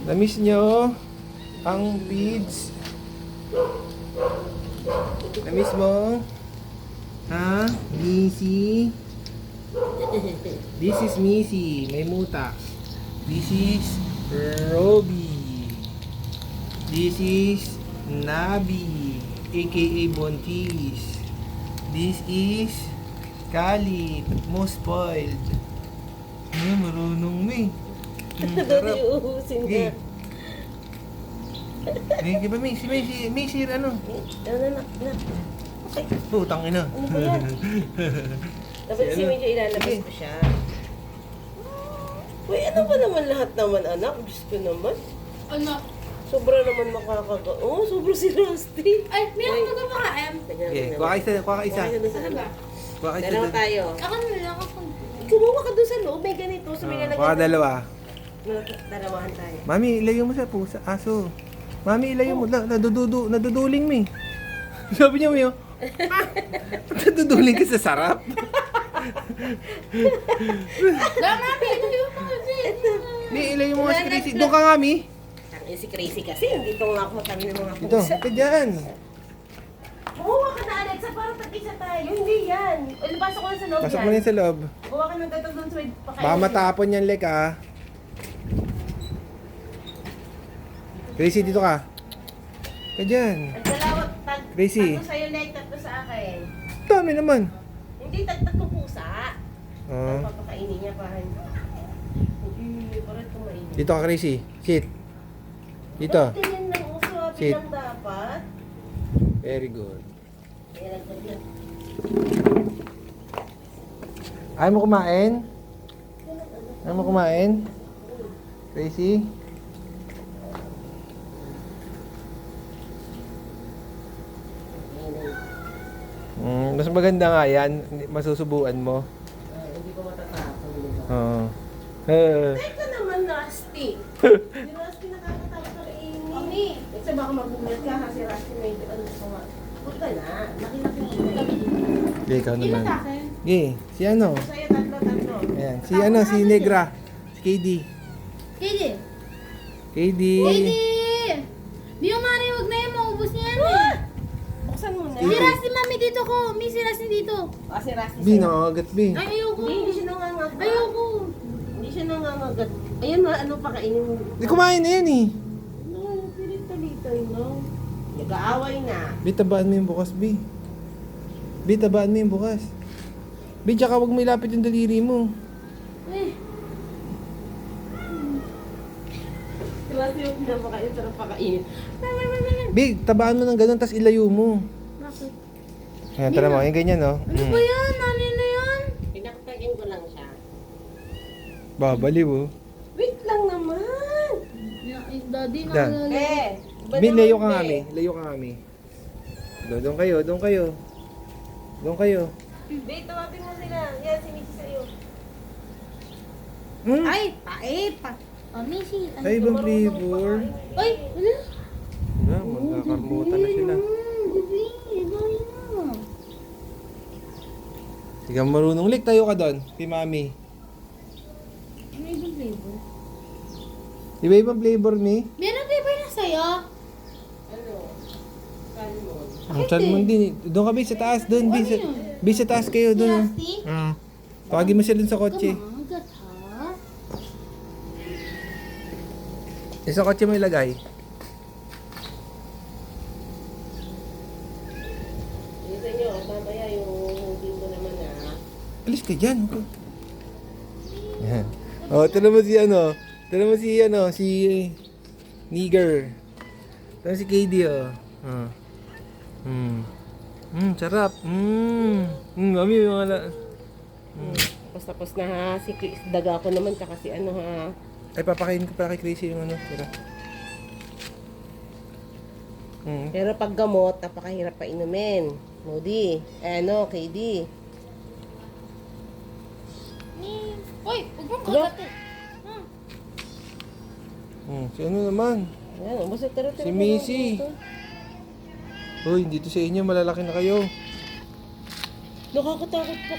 Na-miss nyo ang feeds? Na-miss mo? Ha? Missy? This is Missy. May muta. This is Roby. This is Nabi, aka Bontis. This is Khalid, most spoiled. Marunong mo eh. Sarap. Uusin Okay. na. Di ba may sir ano? Na. Okay. Putang ina. Ano ba yan? Dapat si ano? medyo ilalabas ko siya. Uy, ano ba naman lahat naman, anak? Diyos ko naman. Ano? Sobra naman makakaga. Oh, sobra si Rusty. Ay, meron ka kumakain. Okay, kuha ka isa. Ano ba? Kuha ka isa. Dalawa tayo. Ako na lang ako. Kumuha ka doon sa loob. May ganito. So, may Kuha lalagyan. dalawa. Dalawahan tayo. Mami, ilayo mo sa pusa. Aso. Mami, ilayo mo. Naduduling mo eh. Sabi niya mo yun. Naduduling ka sa sarap. Mami, ito yung mga Ni, ilayo mo nga si Crazy. Doon ka nga, Mi. Si Crazy kasi. Dito nga ako kami ng mga Dito, pusa. ka dyan. Kumuha ka na, Alexa. Parang tag-isa tayo. Hindi yan. O, pasok ko na sa loob Pasok yan. mo na sa loob. Kuha ka ng tatag doon sa may pakain. Baka matapon yan, Lek, ha. Crazy, dito ka. Ka dyan. At dalawa, Crazy. tatlo sa'yo, Leg. Tatlo sa akin. Dami naman. Hindi, tatlo pusa. Oh. Papakainin niya para hindi para kumainin. Dito ka, Crazy. Sit. Dito. Bakit ganyan lang uso? Sit. Lang dapat. Very good. Kaya lang ganyan. Ayaw mo kumain? Ayaw mo kumain? Crazy? Mas maganda nga yan. Masusubuan mo. Hindi ko matatapon. Diba? Oo. Teka naman, Rusty. Si Rusty nakakatakot na kainin. Mami. Kasi baka magulat ka kasi Rusty may ano sa mga. Huwag ka na. Laki-laki Hindi, ikaw Hindi naman. sa akin. Okay, si ano? Sa'yo, tatlo. Ayan, si ano, si Negra. Si KD. Kidi. KD. Kidi! Biyo mari, wag na yan. Maubos niya yan eh. Buksan mo na. Si Rusty, mami, dito ko. May si Rusty dito. Ah, si Rusty B, nakakagat B. Ay, ayoko. Hindi siya nangangagat. Ayoko. Hindi siya nangangagat. Ayun, ano pa kainin mo? Hindi kumain na yan eh. No, pilit-talitay, no? Nag-aaway na. B, tabaan mo yung bukas, B. B, tabaan mo yung bukas. B, tsaka huwag mo ilapit yung daliri mo. Eh. Si Rusty yung pinapakain, sarap pakainin. B, tabaan mo ng ganun, tas ilayo mo. Bakit? Ayan, tara mo, yung ganyan, no? Ano ba yan? Ano na yan? Pinakatagin ko lang siya. Babaliw, oh. Wait lang naman! Daddy, Dan. nakalala. B, layo ka nga, Mi. Layo ka nga, Mi. Doon kayo, doon kayo. Doon kayo. Wait, tawagin mo sila. Yan, si Missy sa'yo. Hmm? Ay, pait. Oh, Missy. Ay, ibang flavor. Ay, ano? Wala, magkakarmutan na sila. Baby, ibahin mo. Hindi ka marunong. Lik, tayo ka doon. Kay Mami. Ano yung flavor? Iba-ibang flavor, Mi. Meron flavor na sa'yo? Ano? Salmon. Ang chan mo din. Doon ka, B, sa taas. Doon, B. Ano Sa, yun? B, sa taas kayo, doon. Rusty? Tawagin mo siya doon sa kotse. Kumagat ha? Sa kotse mo ilagay. Yung sa inyo, mamaya yung hugin ko naman Alis ka dyan. Okay. Yan. Oh, tala mo si ano. Tala mo si ano, si Nigger. Tala si KD, oh. Sarap. Mami, yung mga Tapos na ha. Si daga ko naman, tsaka si ano ha. Ay, papakain ko para kay Crazy yung ano. Tira. Pero pag gamot, napakahirap pa inumin. Moody. Ano, KD. Uy, huwag mong kagatin. Si ano naman? Yan, ubos na tira. Si Missy. Uy, dito sa inyo, malalaki na kayo. Nakakatakot po